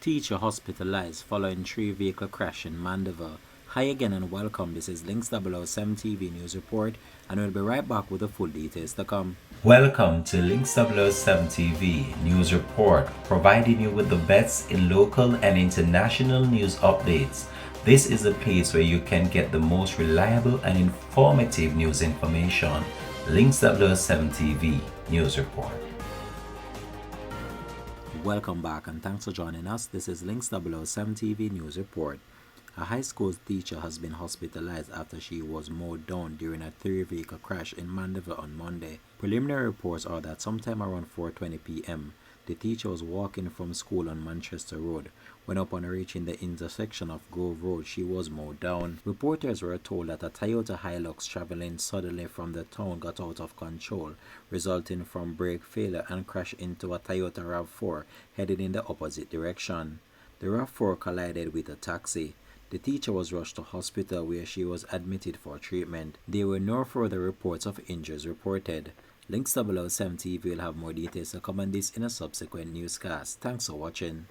Teacher hospitalized following three-vehicle crash in Mandeville. Hi again and welcome. This is Links 007 TV News Report, and we'll be right back with the full details to come. Welcome to Links 007 TV News Report, providing you with the best in local and international news updates. This is a place where you can get the most reliable and informative news information. Links 007 TV News Report. Welcome back and thanks for joining us. This is Links 007 TV News Report. A high school teacher has been hospitalized after she was mowed down during a three-vehicle crash in Mandeville on Monday. Preliminary reports are that sometime around 4:20 p.m., the teacher was walking from school on Manchester Road when upon reaching the intersection of Grove Road, she was mowed down. Reporters were told that a Toyota Hilux traveling suddenly from the town got out of control, resulting from brake failure and crashed into a Toyota RAV4 headed in the opposite direction. The RAV4 collided with a taxi. The teacher was rushed to hospital where she was admitted for treatment. There were no further reports of injuries reported. Links 007 TV will have more details to come on this in a subsequent newscast. Thanks for watching.